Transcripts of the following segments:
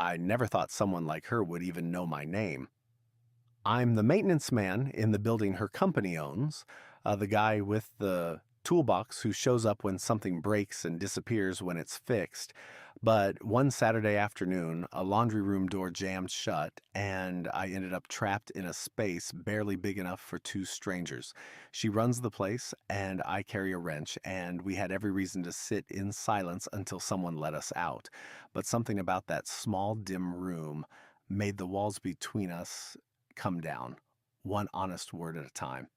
I never thought someone like her would even know my name. I'm the maintenance man in the building her company owns, the guy with the toolbox who shows up when something breaks and disappears when it's fixed. But one Saturday afternoon, a laundry room door jammed shut, and I ended up trapped in a space barely big enough for two strangers. She runs the place, and I carry a wrench, and we had every reason to sit in silence until someone let us out. But something about that small, dim room made the walls between us come down, one honest word at a time.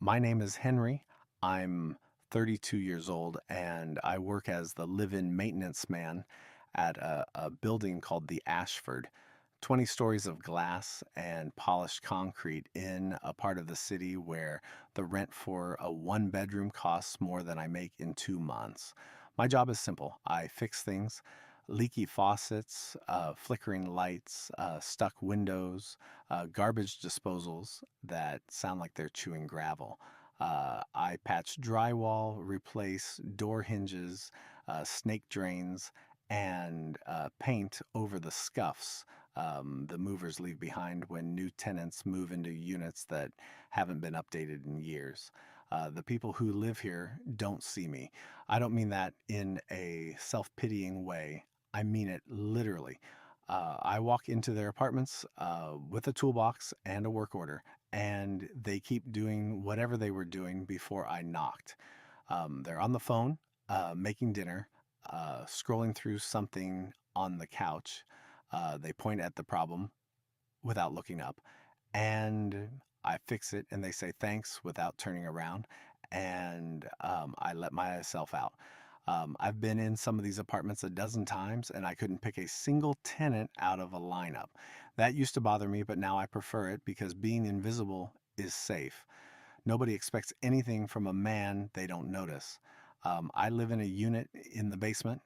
My name is Henry. I'm 32 years old and I work as the live in maintenance man at a building called the Ashford. 20 stories of glass and polished concrete in a part of the city where the rent for a one bedroom costs more than I make in 2 months. My job is simple. I fix things: leaky faucets, flickering lights, stuck windows, garbage disposals that sound like they're chewing gravel. I patch drywall, replace door hinges, snake drains, and paint over the scuffs the movers leave behind when new tenants move into units that haven't been updated in years. The people who live here don't see me. I don't mean that in a self pitying way, I mean it literally. I walk into their apartments with a toolbox and a work order, and they keep doing whatever they were doing before I knocked. They're on the phone, making dinner, scrolling through something on the couch. They point at the problem without looking up, and I fix it, and they say thanks without turning around, and I let myself out. I've been in some of these apartments a dozen times, and I couldn't pick a single tenant out of a lineup. That used to bother me, but now I prefer it because being invisible is safe. Nobody expects anything from a man they don't notice. I live in a unit in the basement,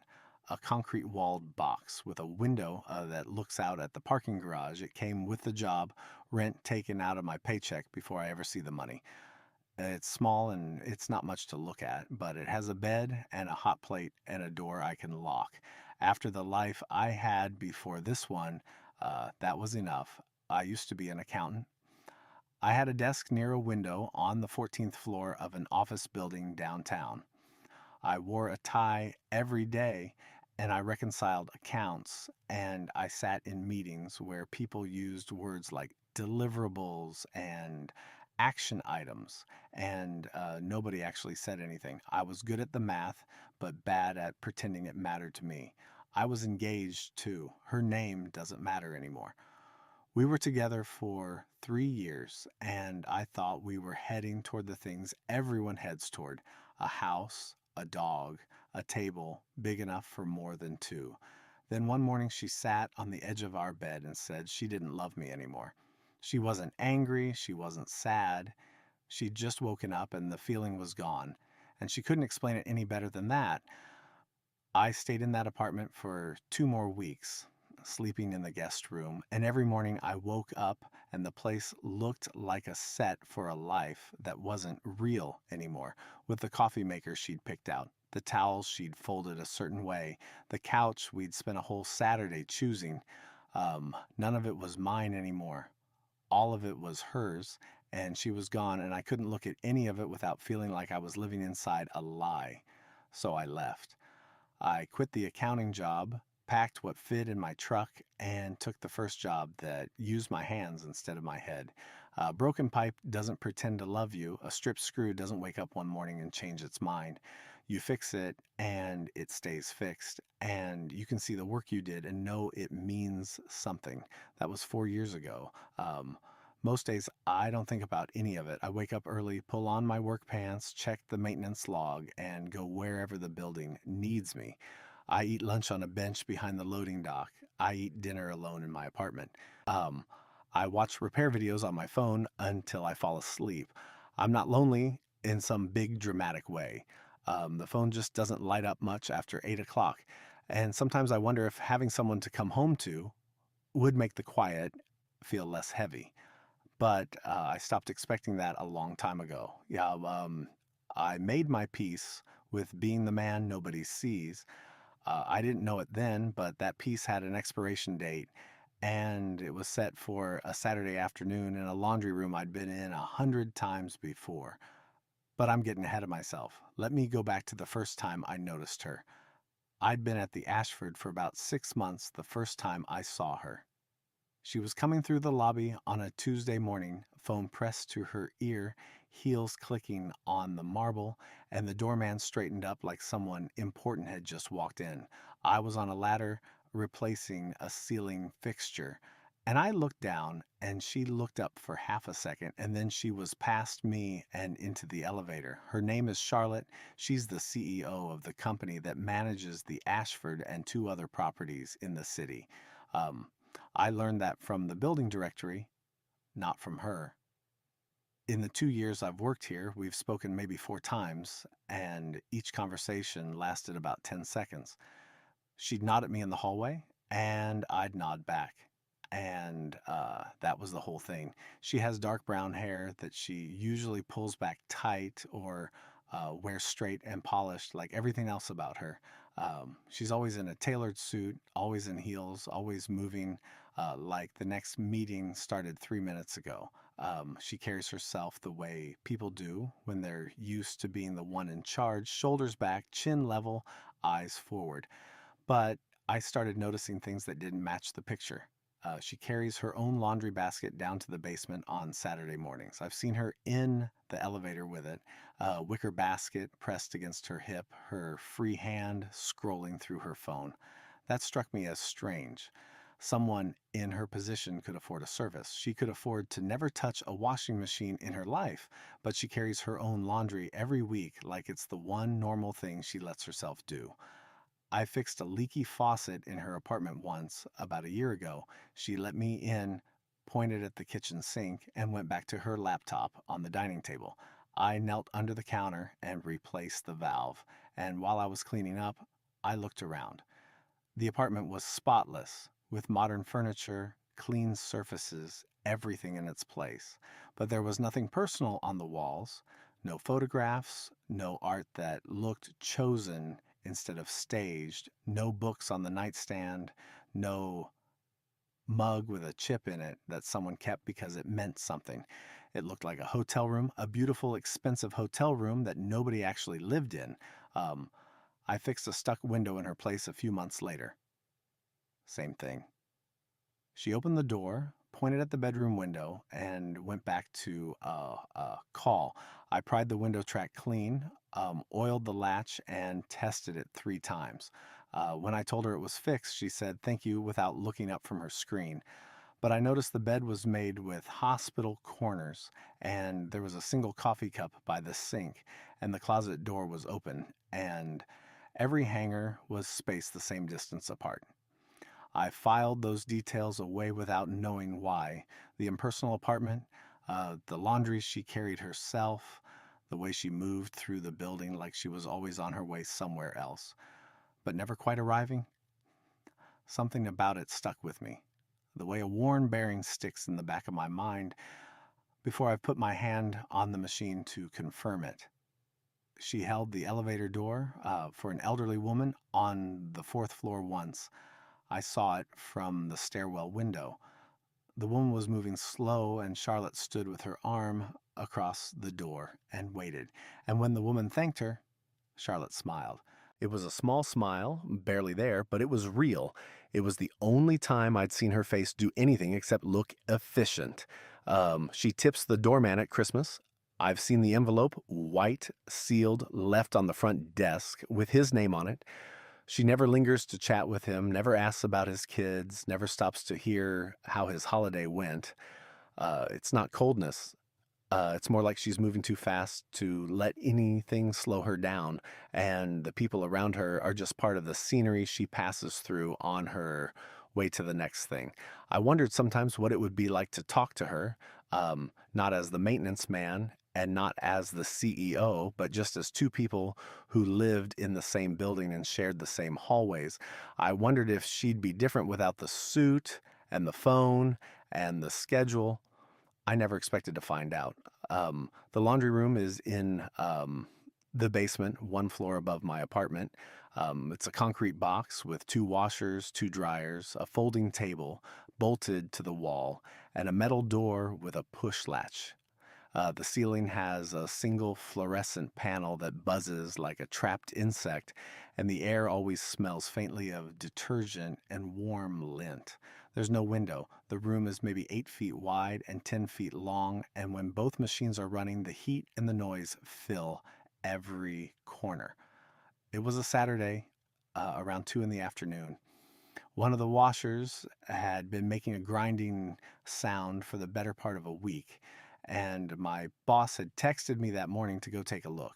a concrete walled box with a window that looks out at the parking garage. It came with the job, rent taken out of my paycheck before I ever see the money. It's small and it's not much to look at, but it has a bed and a hot plate and a door I can lock. After the life I had before this one, that was enough. I used to be an accountant. I had a desk near a window on the 14th floor of an office building downtown. I wore a tie every day and I reconciled accounts and I sat in meetings where people used words like deliverables and action items, and nobody actually said anything. I was good at the math, but bad at pretending it mattered to me. I was engaged too. Her name doesn't matter anymore. We were together for 3 years, and I thought we were heading toward the things everyone heads toward: a house, a dog, a table big enough for more than two. Then one morning she sat on the edge of our bed and said she didn't love me anymore. She wasn't angry, she wasn't sad. She'd just woken up and the feeling was gone, and she couldn't explain it any better than that. I stayed in that apartment for 2 more weeks, sleeping in the guest room, and every morning I woke up and the place looked like a set for a life that wasn't real anymore, with the coffee maker she'd picked out, the towels she'd folded a certain way, the couch we'd spent a whole Saturday choosing. None of it was mine anymore. All of it was hers, and she was gone, and I couldn't look at any of it without feeling like I was living inside a lie. So I left. I quit the accounting job, packed what fit in my truck, and took the first job that used my hands instead of my head. A broken pipe doesn't pretend to love you. A stripped screw doesn't wake up one morning and change its mind. You fix it, and it stays fixed, and you can see the work you did and know it means something. That was 4 years ago. Most days, I don't think about any of it. I wake up early, pull on my work pants, check the maintenance log, and go wherever the building needs me. I eat lunch on a bench behind the loading dock. I eat dinner alone in my apartment. Um, I watch repair videos on my phone until I fall asleep. I'm not lonely in some big dramatic way. The phone just doesn't light up much after 8 o'clock. And sometimes I wonder if having someone to come home to would make the quiet feel less heavy. But I stopped expecting that a long time ago. Yeah, I made my peace with being the man nobody sees. I didn't know it then, but that piece had an expiration date, and it was set for a Saturday afternoon in a laundry room I'd been in 100 times before. But I'm getting ahead of myself. Let me go back to the first time I noticed her. I'd been at the Ashford for about 6 months the first time I saw her. She was coming through the lobby on a Tuesday morning, phone pressed to her ear, heels clicking on the marble, and the doorman straightened up like someone important had just walked in. I was on a ladder replacing a ceiling fixture, and I looked down and she looked up for half a second, and then she was past me and into the elevator. Her name is Charlotte. She's the CEO of the company that manages the Ashford and two other properties in the city. Um, I learned that from the building directory, not from her. In the 2 years I've worked here, we've spoken maybe 4 times, and each conversation lasted about 10 seconds. She'd nod at me in the hallway, and I'd nod back. And that was the whole thing. She has dark brown hair that she usually pulls back tight or wears straight and polished, like everything else about her. She's always in a tailored suit, always in heels, always moving like the next meeting started 3 minutes ago. She carries herself the way people do when they're used to being the one in charge, shoulders back, chin level, eyes forward. But I started noticing things that didn't match the picture. She carries her own laundry basket down to the basement on Saturday mornings. I've seen her in the elevator with it, a wicker basket pressed against her hip, her free hand scrolling through her phone. That struck me as strange. Someone in her position could afford a service. She could afford to never touch a washing machine in her life, but she carries her own laundry every week like it's the one normal thing she lets herself do. I fixed a leaky faucet in her apartment once, about a year ago. She let me in, pointed at the kitchen sink, and went back to her laptop on the dining table. I knelt under the counter and replaced the valve. And while I was cleaning up, I looked around. The apartment was spotless, with modern furniture, clean surfaces, everything in its place. But there was nothing personal on the walls, no photographs, no art that looked chosen instead of staged, no books on the nightstand, no mug with a chip in it that someone kept because it meant something. It looked like a hotel room, a beautiful, expensive hotel room that nobody actually lived in. Um, I fixed a stuck window in her place a few months later. Same thing. She opened the door, pointed at the bedroom window, and went back to a call. I pried the window track clean, oiled the latch, and tested it 3 times. When I told her it was fixed, she said thank you without looking up from her screen. But I noticed the bed was made with hospital corners, and there was a single coffee cup by the sink, and the closet door was open, and every hanger was spaced the same distance apart. I filed those details away without knowing why. The impersonal apartment, the laundry she carried herself, the way she moved through the building like she was always on her way somewhere else, but never quite arriving. Something about it stuck with me. The way a worn bearing sticks in the back of my mind before I've put my hand on the machine to confirm it. She held the elevator door for an elderly woman on the fourth floor once. I saw it from the stairwell window. The woman was moving slow, and Charlotte stood with her arm across the door and waited. And when the woman thanked her, Charlotte smiled. It was a small smile, barely there, but it was real. It was the only time I'd seen her face do anything except look efficient. She tips the doorman at Christmas. I've seen the envelope, white, sealed, left on the front desk with his name on it. She never lingers to chat with him, never asks about his kids, never stops to hear how his holiday went. It's not coldness. It's more like she's moving too fast to let anything slow her down, and the people around her are just part of the scenery she passes through on her way to the next thing. I wondered sometimes what it would be like to talk to her, not as the maintenance man and not as the CEO, but just as two people who lived in the same building and shared the same hallways. I wondered if she'd be different without the suit and the phone and the schedule. I never expected to find out. The laundry room is in The basement, one floor above my apartment. It's a concrete box with two washers, two dryers, a folding table bolted to the wall, and a metal door with a push latch. The ceiling has a single fluorescent panel that buzzes like a trapped insect, and the air always smells faintly of detergent and warm lint. There's no window. The room is maybe 8 feet wide and 10 feet long, and when both machines are running, the heat and the noise fill every corner. It was a Saturday around 2 in the afternoon. One of the washers had been making a grinding sound for the better part of a week, and my boss had texted me that morning to go take a look.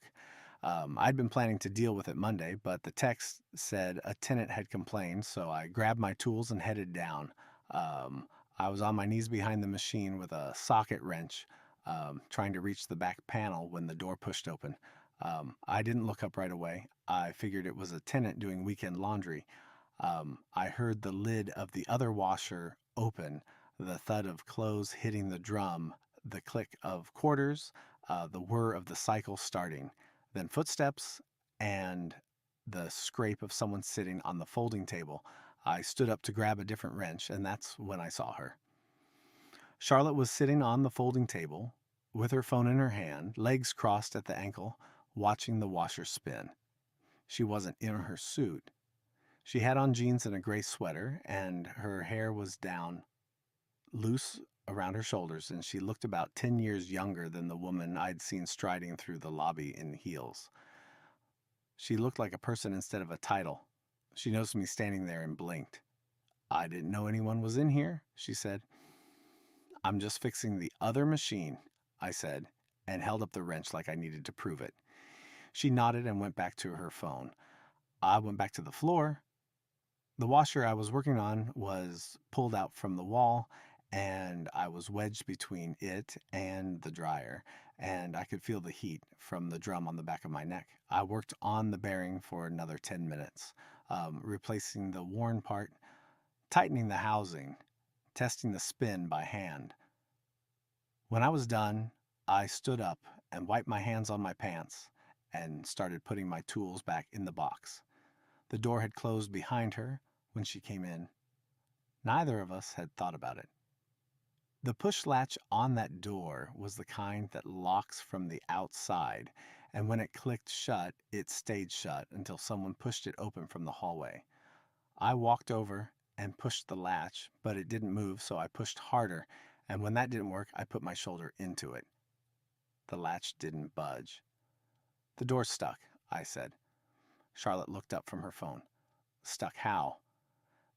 I'd been planning to deal with it Monday, but the text said a tenant had complained, so I grabbed my tools and headed down. Um, I was on my knees behind the machine with a socket wrench, trying to reach the back panel when the door pushed open. I didn't look up right away. I figured it was a tenant doing weekend laundry. I heard the lid of the other washer open, the thud of clothes hitting the drum, the click of quarters, the whir of the cycle starting, then footsteps, and the scrape of someone sitting on the folding table. I stood up to grab a different wrench, and that's when I saw her. Charlotte was sitting on the folding table with her phone in her hand, legs crossed at the ankle, watching the washer spin. She wasn't in her suit. She had on jeans and a gray sweater, and her hair was down loose around her shoulders, and she looked about 10 years younger than the woman I'd seen striding through the lobby in heels. She looked like a person instead of a title. She noticed me standing there and blinked. "I didn't know anyone was in here," she said. "I'm just fixing the other machine," I said, and held up the wrench like I needed to prove it. She nodded and went back to her phone. I went back to the floor. The washer I was working on was pulled out from the wall, and I was wedged between it and the dryer, and I could feel the heat from the drum on the back of my neck. I worked on the bearing for another 10 minutes, replacing the worn part, tightening the housing, testing the spin by hand. When I was done, I stood up and wiped my hands on my pants and started putting my tools back in the box. The door had closed behind her when she came in. Neither of us had thought about it. The push latch on that door was the kind that locks from the outside, and when it clicked shut, it stayed shut until someone pushed it open from the hallway. I walked over and pushed the latch, but it didn't move, so I pushed harder, and when that didn't work, I put my shoulder into it. The latch didn't budge. "The door's stuck," I said. Charlotte looked up from her phone. "Stuck how?"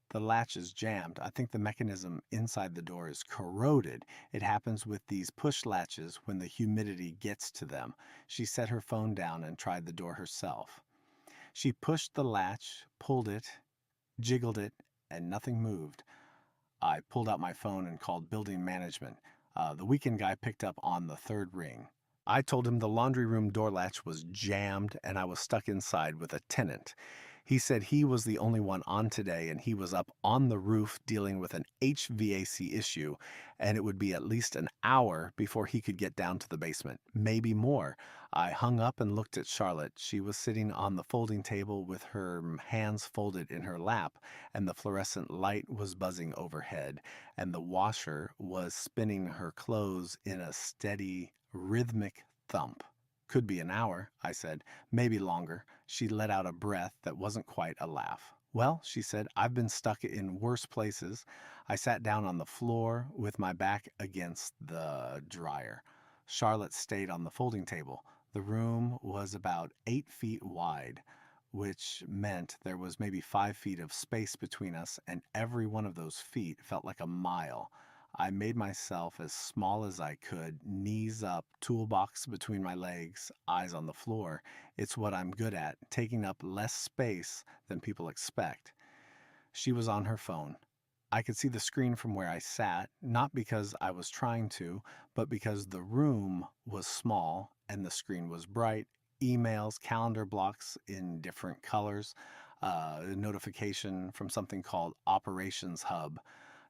"The latch is jammed. I think the mechanism inside the door is corroded. It happens with these push latches when the humidity gets to them." She set her phone down and tried the door herself. She pushed the latch, pulled it, jiggled it, and nothing moved. I pulled out my phone and called building management. The weekend guy picked up on the third ring. I told him the laundry room door latch was jammed and I was stuck inside with a tenant. He said he was the only one on today and he was up on the roof dealing with an HVAC issue, and it would be at least an hour before he could get down to the basement, maybe more. I hung up and looked at Charlotte. She was sitting on the folding table with her hands folded in her lap, and the fluorescent light was buzzing overhead, and the washer was spinning her clothes in a steady, rhythmic thump. "Could be an hour," I said. "Maybe longer." She let out a breath that wasn't quite a laugh. "Well," she said, "I've been stuck in worse places." I sat down on the floor with my back against the dryer. Charlotte stayed on the folding table. The room was about 8 feet wide, which meant there was maybe 5 feet of space between us, and every one of those feet felt like a mile. I made myself as small as I could, knees up, toolbox between my legs, eyes on the floor. It's what I'm good at, taking up less space than people expect. She was on her phone. I could see the screen from where I sat, not because I was trying to, but because the room was small and the screen was bright. Emails, calendar blocks in different colors, a notification from something called Operations Hub.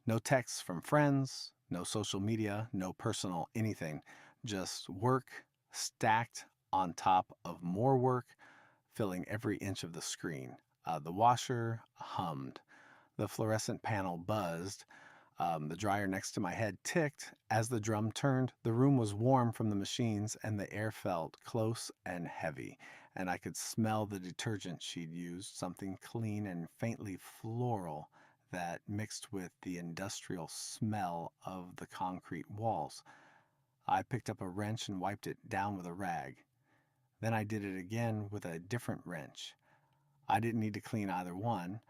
No texts from friends, no social media, no personal anything. Just work stacked on top of more work, filling every inch of the screen. The washer hummed. The fluorescent panel buzzed. The dryer next to my head ticked. As the drum turned, the room was warm from the machines, and the air felt close and heavy. And I could smell the detergent she'd used, something clean and faintly floral that mixed with the industrial smell of the concrete walls. I picked up a wrench and wiped it down with a rag. Then I did it again with a different wrench. I didn't need to clean either one.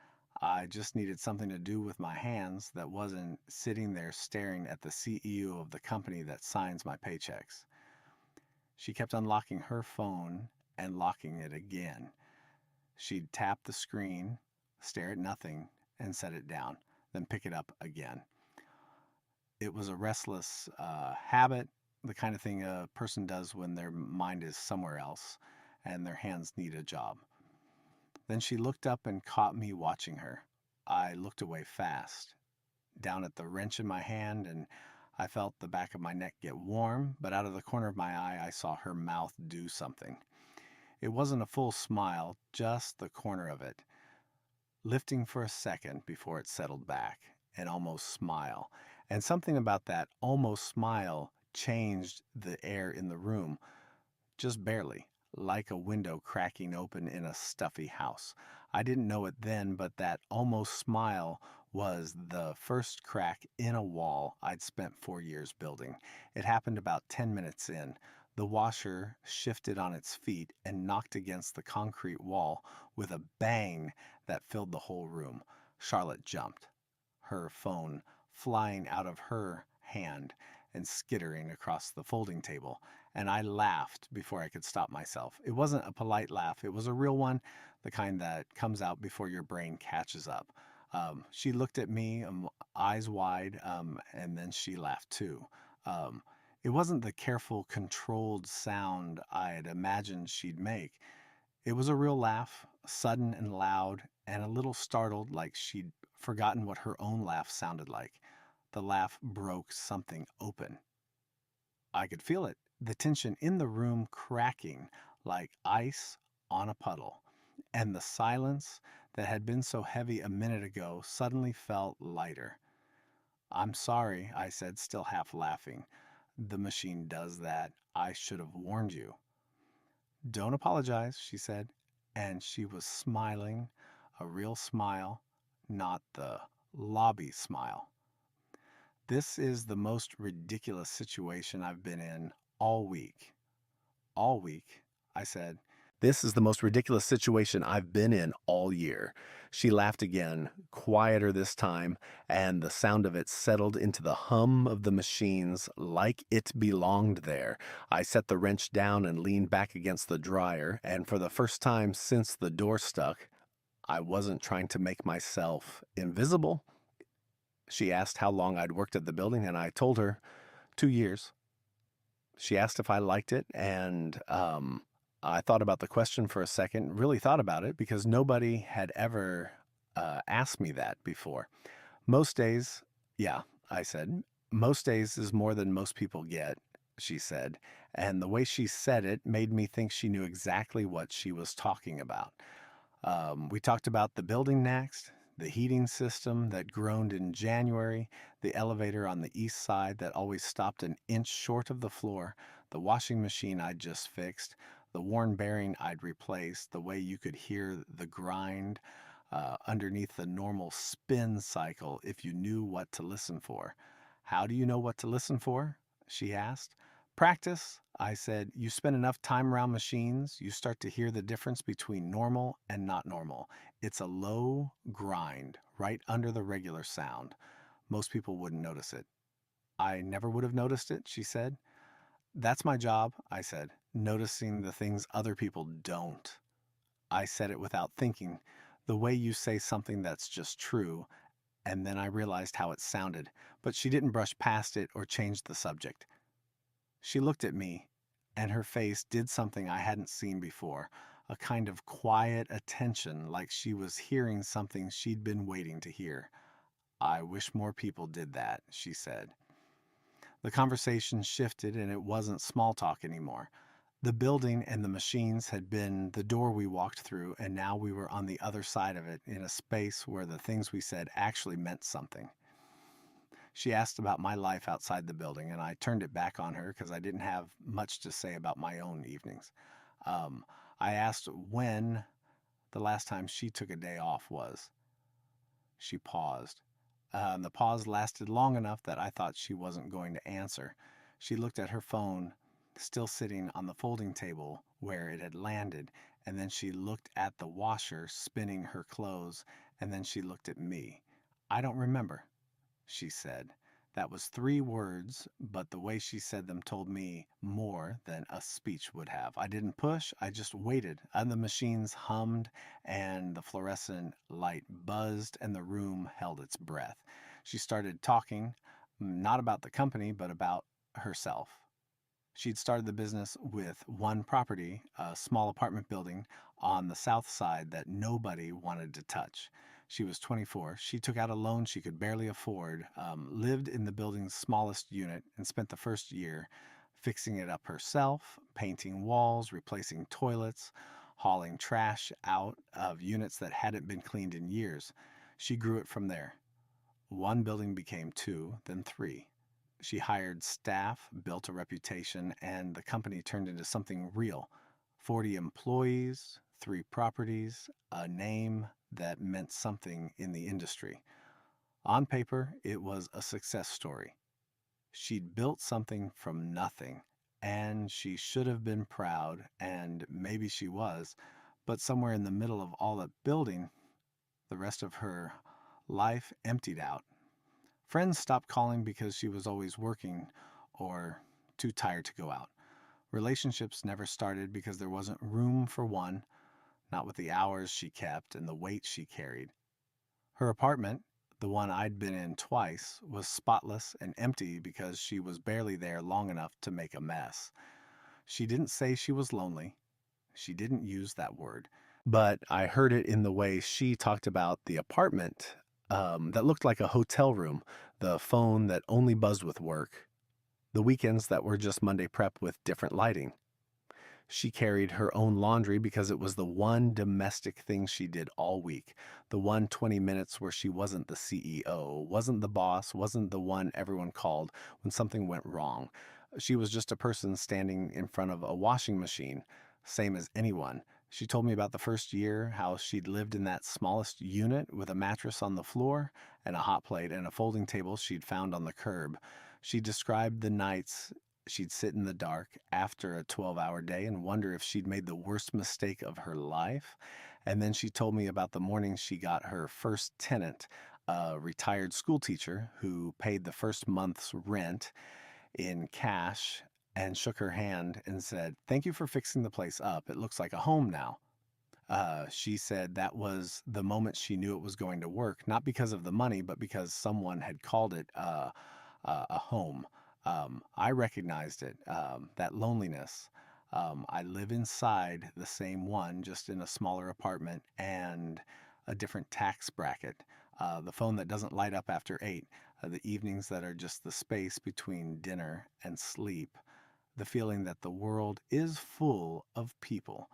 I just needed something to do with my hands that wasn't sitting there staring at the CEO of the company that signs my paychecks. She kept unlocking her phone and locking it again. She'd tap the screen, stare at nothing, and set it down, then pick it up again. It was a restless habit, the kind of thing a person does when their mind is somewhere else and their hands need a job. Then she looked up and caught me watching her. I looked away fast, down at the wrench in my hand, and I felt the back of my neck get warm, but out of the corner of my eye, I saw her mouth do something. It wasn't a full smile, just the corner of it, lifting for a second before it settled back, an almost smile. And something about that almost smile changed the air in the room, just barely, like a window cracking open in a stuffy house. I didn't know it then, but that almost smile was the first crack in a wall I'd spent 4 years building. It happened about 10 minutes in. The washer shifted on its feet and knocked against the concrete wall with a bang that filled the whole room. Charlotte jumped, her phone flying out of her hand and skittering across the folding table, and I laughed before I could stop myself. It wasn't a polite laugh, it was a real one, the kind that comes out before your brain catches up. She looked at me, eyes wide, and then she laughed too. Um, it wasn't the careful, controlled sound I'd imagined she'd make. It was a real laugh, sudden and loud, and a little startled, like she'd forgotten what her own laugh sounded like. The laugh broke something open. I could feel it, the tension in the room cracking like ice on a puddle, and the silence that had been so heavy a minute ago suddenly felt lighter. "I'm sorry," I said, still half laughing. "The machine does that. I should have warned you." "Don't apologize," she said, and she was smiling, a real smile, not the lobby smile. "This is the most ridiculous situation I've been in all week." "All week," I said. "This is the most ridiculous situation I've been in all year." She laughed again, quieter this time, and the sound of it settled into the hum of the machines like it belonged there. I set the wrench down and leaned back against the dryer, and for the first time since the door stuck, I wasn't trying to make myself invisible. She asked how long I'd worked at the building, and I told her 2 years. She asked if I liked it, and I thought about the question for a second, really thought about it, because nobody had ever asked me that before. "Most days, yeah," I said. "Most days is more than most people get," she said. And the way she said it made me think she knew exactly what she was talking about. We talked about the building next, the heating system that groaned in January, the elevator on the east side that always stopped an inch short of the floor, the washing machine I'd just fixed, the worn bearing I'd replaced, the way you could hear the grind underneath the normal spin cycle if you knew what to listen for. "How do you know what to listen for?" she asked. "Practice," I said. "You spend enough time around machines, you start to hear the difference between normal and not normal. It's a low grind right under the regular sound. Most people wouldn't notice it." "I never would have noticed it," she said. "That's my job," I said, "noticing the things other people don't." I said it without thinking, the way you say something that's just true, and then I realized how it sounded, but she didn't brush past it or change the subject. She looked at me, and her face did something I hadn't seen before, a kind of quiet attention, like she was hearing something she'd been waiting to hear. "I wish more people did that," she said. The conversation shifted, and it wasn't small talk anymore. The building and the machines had been the door we walked through, and now we were on the other side of it in a space where the things we said actually meant something. She asked about my life outside the building, and I turned it back on her because I didn't have much to say about my own evenings. Um, I asked when the last time she took a day off was. She paused. And the pause lasted long enough that I thought she wasn't going to answer. She looked at her phone, still sitting on the folding table where it had landed, and then she looked at the washer spinning her clothes, and then she looked at me. I don't remember, she said. That was 3 words, but the way she said them told me more than a speech would have. I didn't push, I just waited. And the machines hummed, and the fluorescent light buzzed, and the room held its breath. She started talking, not about the company, but about herself. She'd started the business with one property, a small apartment building on the south side that nobody wanted to touch. She was 24. She took out a loan she could barely afford, lived in the building's smallest unit, and spent the first year fixing it up herself, painting walls, replacing toilets, hauling trash out of units that hadn't been cleaned in years. She grew it from there. One building became 2, then 3. She hired staff, built a reputation, and the company turned into something real. 40 employees, 3 properties, a name that meant something in the industry. On paper, it was a success story. She'd built something from nothing, and she should have been proud, and maybe she was, but somewhere in the middle of all that building, the rest of her life emptied out. Friends stopped calling because she was always working or too tired to go out. Relationships never started because there wasn't room for one, not with the hours she kept and the weight she carried. Her apartment, the one I'd been in twice, was spotless and empty because she was barely there long enough to make a mess. She didn't say she was lonely. She didn't use that word. But I heard it in the way she talked about the apartment that looked like a hotel room, the phone that only buzzed with work, the weekends that were just Monday prep with different lighting. She carried her own laundry because it was the one domestic thing she did all week. The one 20 minutes where she wasn't the CEO, wasn't the boss, wasn't the one everyone called when something went wrong. She was just a person standing in front of a washing machine, same as anyone. She told me about the first year, how she'd lived in that smallest unit with a mattress on the floor and a hot plate and a folding table she'd found on the curb. She described the nights she'd sit in the dark after a 12-hour day and wonder if she'd made the worst mistake of her life. And then she told me about the morning she got her first tenant, a retired school teacher who paid the first month's rent in cash and shook her hand and said, "Thank you for fixing the place up. It looks like a home now." She said that was the moment she knew it was going to work, not because of the money, but because someone had called it a home. I recognized it, that loneliness. I live inside the same one, just in a smaller apartment and a different tax bracket. The phone that doesn't light up after 8, the evenings that are just the space between dinner and sleep, the feeling that the world is full of people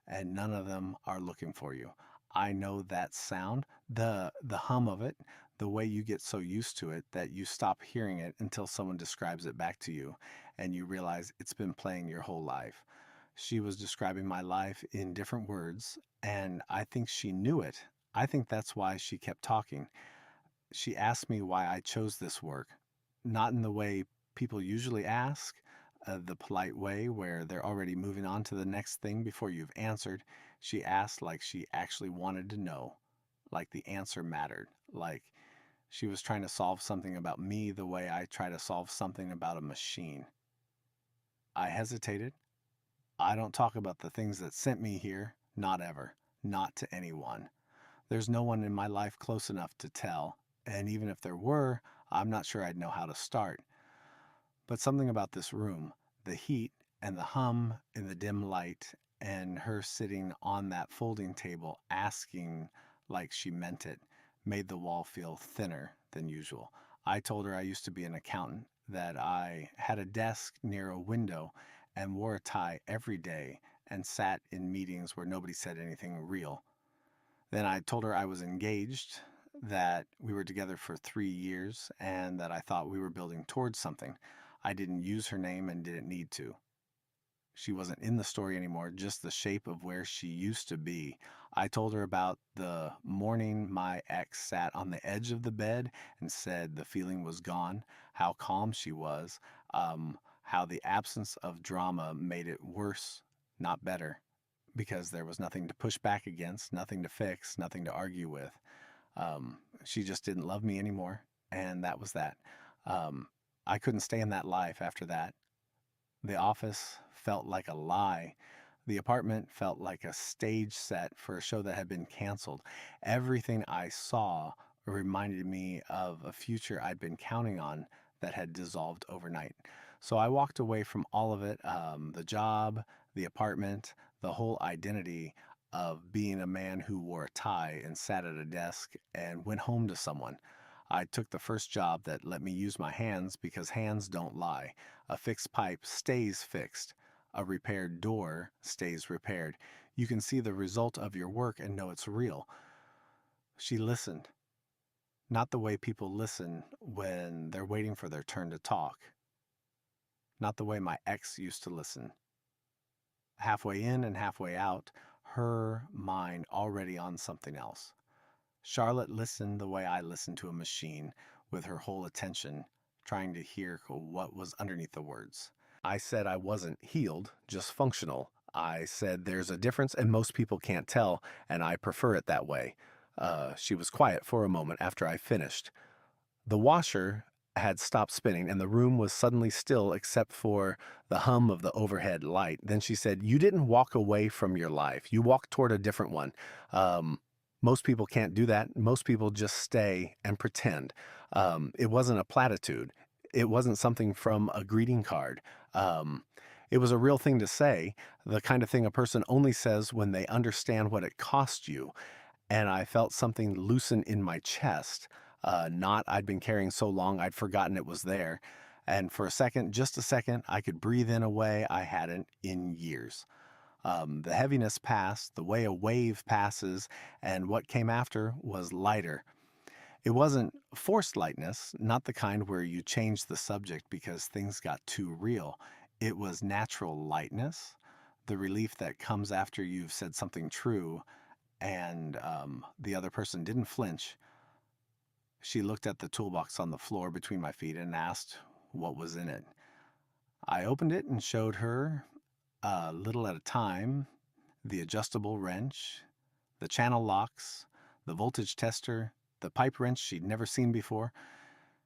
and none of them are looking for you. I know that sound, the hum of it, the way you get so used to it that you stop hearing it until someone describes it back to you and you realize it's been playing your whole life. She was describing my life in different words, and I think she knew it. I think that's why she kept talking. She asked me why I chose this work, not in the way people usually ask, the polite way where they're already moving on to the next thing before you've answered. She asked like she actually wanted to know, like the answer mattered, like she was trying to solve something about me the way I try to solve something about a machine. I hesitated. I don't talk about the things that sent me here, not ever, not to anyone. There's no one in my life close enough to tell, and even if there were, I'm not sure I'd know how to start. But something about this room, the heat and the hum in the dim light, and her sitting on that folding table asking like she meant it, made the wall feel thinner than usual. I told her I used to be an accountant, that I had a desk near a window, and wore a tie every day and sat in meetings where nobody said anything real. Then I told her I was engaged, that we were together for 3 years, and that I thought we were building towards something. I didn't use her name and didn't need to. She wasn't in the story anymore, just the shape of where she used to be. I told her about the morning my ex sat on the edge of the bed and said the feeling was gone, how calm she was, how the absence of drama made it worse, not better, because there was nothing to push back against, nothing to fix, nothing to argue with. She just didn't love me anymore, and that was that. Um, I couldn't stay in that life after that. The office felt like a lie. The apartment felt like a stage set for a show that had been canceled. Everything I saw reminded me of a future I'd been counting on that had dissolved overnight. So I walked away from all of it, the job, the apartment, the whole identity of being a man who wore a tie and sat at a desk, and went home to someone. I took the first job that let me use my hands because hands don't lie. A fixed pipe stays fixed. A repaired door stays repaired. You can see the result of your work and know it's real. She listened, not the way people listen when they're waiting for their turn to talk. Not the way my ex used to listen. Halfway in and halfway out, her mind already on something else. Charlotte listened the way I listen to a machine, with her whole attention, trying to hear what was underneath the words. I said I wasn't healed, just functional. I said there's a difference and most people can't tell, and I prefer it that way. She was quiet for a moment after I finished. The washer had stopped spinning and the room was suddenly still except for the hum of the overhead light. Then she said, "You didn't walk away from your life. You walked toward a different one. Most people can't do that. Most people just stay and pretend." It wasn't a platitude. It wasn't something from a greeting card. Um, it was a real thing to say, the kind of thing a person only says when they understand what it cost you. And I felt something loosen in my chest. Knot I'd been carrying so long I'd forgotten it was there. And for a second, just a second, I could breathe in a way I hadn't in years. The heaviness passed, the way a wave passes, and what came after was lighter. It wasn't forced lightness, not the kind where you change the subject because things got too real. It was natural lightness, the relief that comes after you've said something true and the other person didn't flinch. She looked at the toolbox on the floor between my feet and asked what was in it. I opened it and showed her, a little at a time, the adjustable wrench, the channel locks, the voltage tester, the pipe wrench she'd never seen before.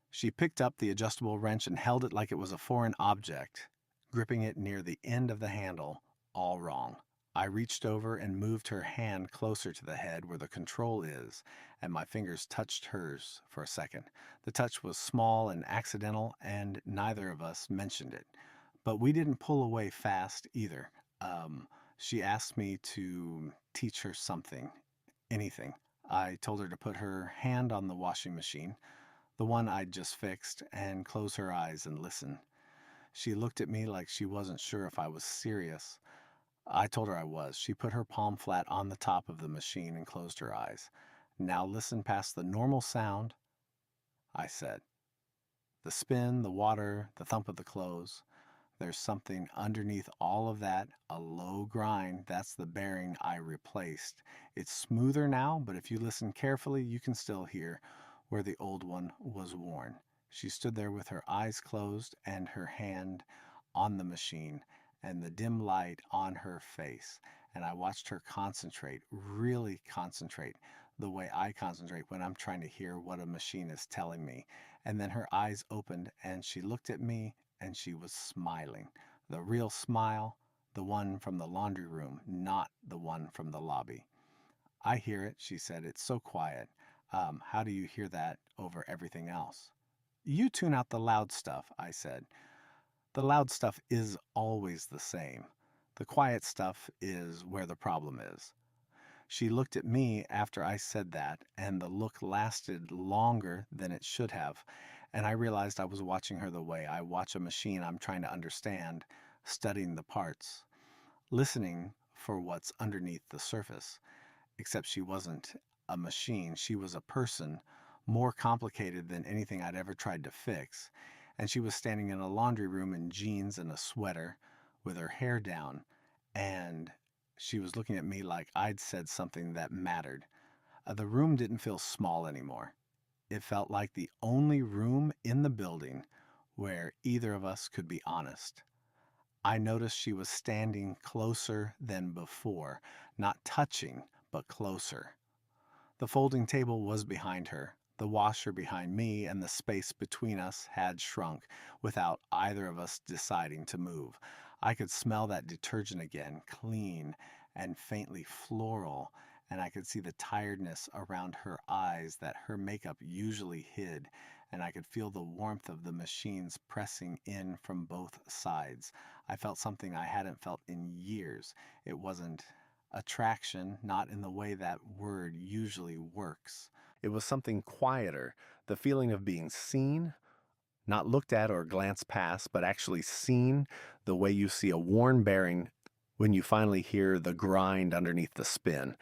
She picked up the adjustable wrench and held it like it was a foreign object, gripping it near the end of the handle, all wrong. I reached over and moved her hand closer to the head where the control is, and my fingers touched hers for a second. The touch was small and accidental, and neither of us mentioned it. But we didn't pull away fast either. She asked me to teach her something, anything. I told her to put her hand on the washing machine, the one I'd just fixed, and close her eyes and listen. She looked at me like she wasn't sure if I was serious. I told her I was. She put her palm flat on the top of the machine and closed her eyes. "Now listen past the normal sound," I said. "The spin, the water, the thump of the clothes. There's something underneath all of that, a low grind. That's the bearing I replaced. It's smoother now, but if you listen carefully, you can still hear where the old one was worn." She stood there with her eyes closed and her hand on the machine and the dim light on her face. And I watched her concentrate, really concentrate, the way I concentrate when I'm trying to hear what a machine is telling me. And then her eyes opened and she looked at me and she was smiling. The real smile, the one from the laundry room, not the one from the lobby. "I hear it," she said. "It's so quiet. How do you hear that over everything else?" "You tune out the loud stuff," I said. "The loud stuff is always the same. The quiet stuff is where the problem is." She looked at me after I said that, and the look lasted longer than it should have. And I realized I was watching her the way I watch a machine I'm trying to understand, studying the parts, listening for what's underneath the surface. Except she wasn't a machine, she was a person, more complicated than anything I'd ever tried to fix. And she was standing in a laundry room in jeans and a sweater with her hair down, and she was looking at me like I'd said something that mattered. The room didn't feel small anymore. It felt like the only room in the building where either of us could be honest. I noticed she was standing closer than before, not touching, but closer. The folding table was behind her, the washer behind me, and the space between us had shrunk without either of us deciding to move. I could smell that detergent again, clean and faintly floral, and I could see the tiredness around her eyes that her makeup usually hid, and I could feel the warmth of the machines pressing in from both sides. I felt something I hadn't felt in years. It wasn't attraction, not in the way that word usually works. It was something quieter, the feeling of being seen, not looked at or glanced past, but actually seen the way you see a worn bearing when you finally hear the grind underneath the spin.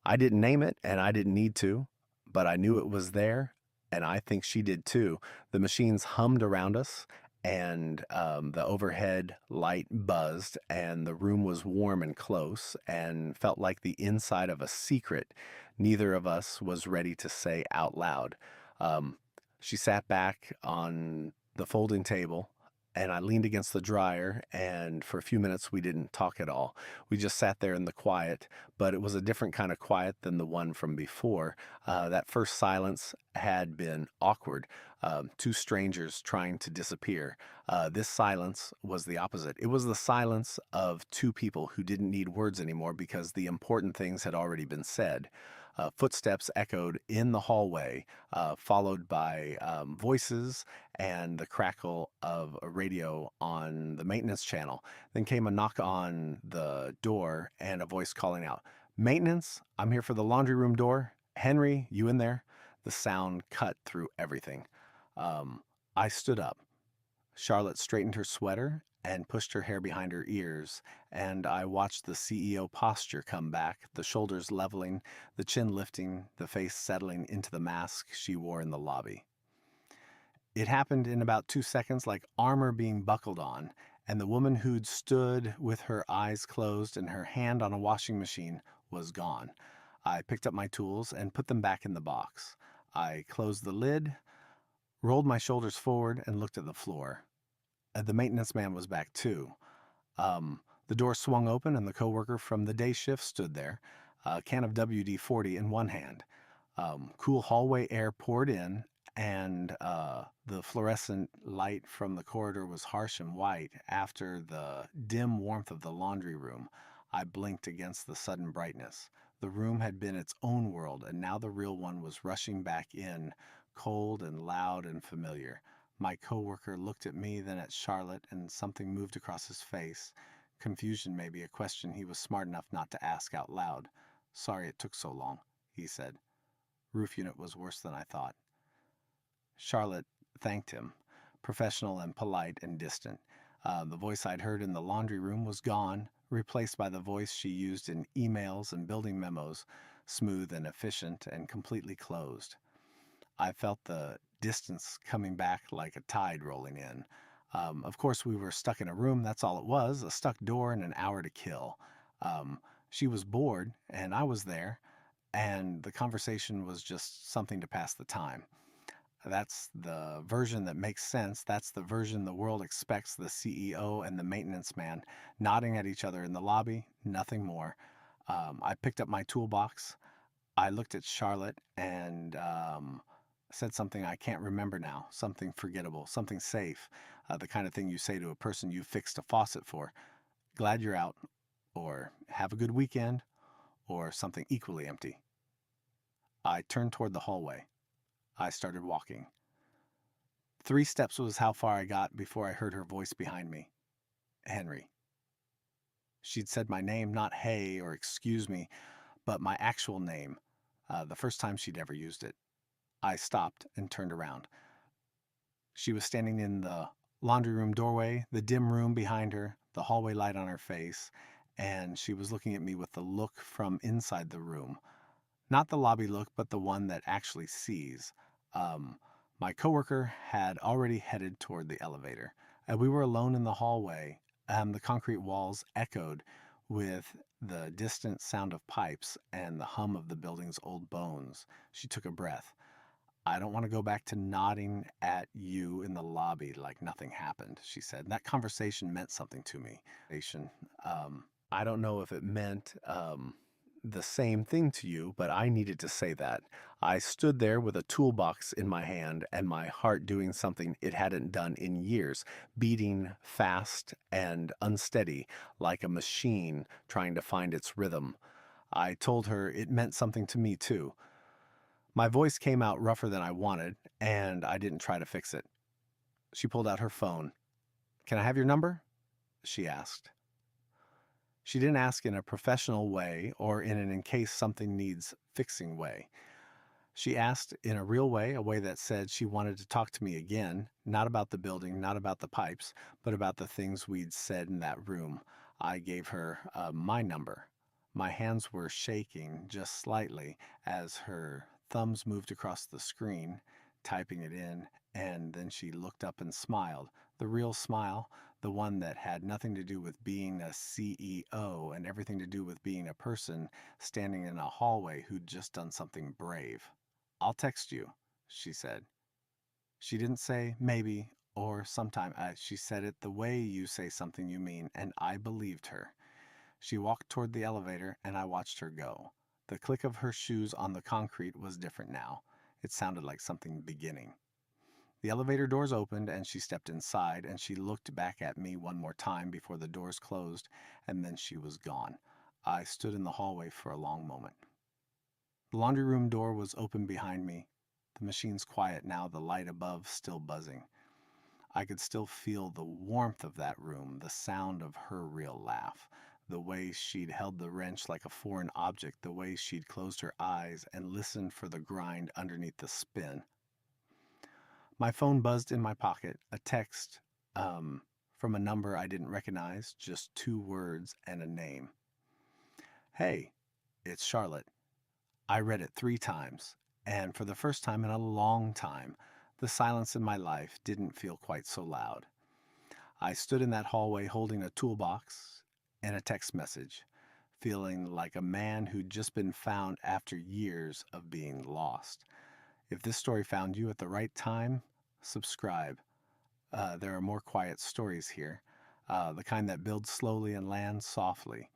I didn't name it, and I didn't need to, but I knew it was there, and I think she did too. The machines hummed around us, and the overhead light buzzed, and the room was warm and close, and felt like the inside of a secret neither of us was ready to say out loud. Um, she sat back on the folding table, and I leaned against the dryer, and for a few minutes we didn't talk at all. We just sat there in the quiet, but it was a different kind of quiet than the one from before. That first silence had been awkward, two strangers trying to disappear. This silence was the opposite. It was the silence of two people who didn't need words anymore because the important things had already been said. Footsteps echoed in the hallway, followed by voices and the crackle of a radio on the maintenance channel. Then came a knock on the door and a voice calling out, "Maintenance, I'm here for the laundry room door. Henry, you in there?" The sound cut through everything. Um, I stood up. Charlotte straightened her sweater and pushed her hair behind her ears, and I watched the CEO posture come back, the shoulders leveling, the chin lifting, the face settling into the mask she wore in the lobby. It happened in about 2 seconds, like armor being buckled on, and the woman who'd stood with her eyes closed and her hand on a washing machine was gone. I picked up my tools and put them back in the box. I closed the lid, rolled my shoulders forward, and looked at the floor. The maintenance man was back too. The door swung open, and the coworker from the day shift stood there, a can of WD-40 in one hand. Cool hallway air poured in, and the fluorescent light from the corridor was harsh and white after the dim warmth of the laundry room. I blinked against the sudden brightness. The room had been its own world, and now the real one was rushing back in, cold and loud and familiar. My coworker looked at me, then at Charlotte, and something moved across his face. Confusion, maybe, a question he was smart enough not to ask out loud. "Sorry it took so long," he said. "Roof unit was worse than I thought." Charlotte thanked him, professional and polite and distant. The voice I'd heard in the laundry room was gone, replaced by the voice she used in emails and building memos, smooth and efficient and completely closed. I felt the distance coming back like a tide rolling in. Of course, we were stuck in a room, that's all it was, a stuck door and an hour to kill. She was bored, and I was there, and the conversation was just something to pass the time. That's the version that makes sense. That's the version the world expects the CEO and the maintenance man nodding at each other in the lobby, nothing more. I picked up my toolbox. I looked at Charlotte and said something I can't remember now, something forgettable, something safe, the kind of thing you say to a person you fixed a faucet for. "Glad you're out," or "Have a good weekend," or something equally empty. I turned toward the hallway. I started walking. 3 steps was how far I got before I heard her voice behind me. "Henry." She'd said my name, not "hey" or "excuse me," but my actual name, the first time she'd ever used it. I stopped and turned around. She was standing in the Laundry room doorway, the dim room behind her, the hallway light on her face, and she was looking at me with the look from inside the room. Not the lobby look, but the one that actually sees. Um, my coworker had already headed toward the elevator, and we were alone in the hallway. The concrete walls echoed with the distant sound of pipes and the hum of the building's old bones. She took a breath. I don't want to go back to nodding at you in the lobby like nothing happened, she said. That conversation meant something to me. I don't know if it meant the same thing to you, but I needed to say that. I stood there with a toolbox in my hand and my heart doing something it hadn't done in years, beating fast and unsteady like a machine trying to find its rhythm. I told her it meant something to me too. My voice came out rougher than I wanted, and I didn't try to fix it. She pulled out her phone. Can I have your number? She asked. She didn't ask in a professional way or in an in case something needs fixing way. She asked in a real way, a way that said she wanted to talk to me again, not about the building, not about the pipes, but about the things we'd said in that room. I gave her my number. My hands were shaking just slightly as her thumbs moved across the screen, typing it in, and then she looked up and smiled. The real smile, the one that had nothing to do with being a CEO and everything to do with being a person standing in a hallway who'd just done something brave. I'll text you, she said. She didn't say maybe or sometime. She said it the way you say something you mean, and I believed her. She walked toward the elevator, and I watched her go. The click of her shoes on the concrete was different now. It sounded like something beginning. The elevator doors opened, and she stepped inside, and she looked back at me one more time before the doors closed, and then she was gone. I stood in the hallway for a long moment. The laundry room door was open behind me. The machine's quiet now, the light above still buzzing. I could still feel the warmth of that room, the sound of her real laugh, the way she'd held the wrench like a foreign object, the way she'd closed her eyes and listened for the grind underneath the spin. My phone buzzed in my pocket, a text from a number I didn't recognize, just 2 words and a name. Hey, it's Charlotte. I read it 3 times, and for the first time in a long time, the silence in my life didn't feel quite so loud. I stood in that hallway holding a toolbox and a text message, feeling like a man who'd just been found after years of being lost. If this story found you at the right time, subscribe. There are more quiet stories here, the kind that build slowly and land softly.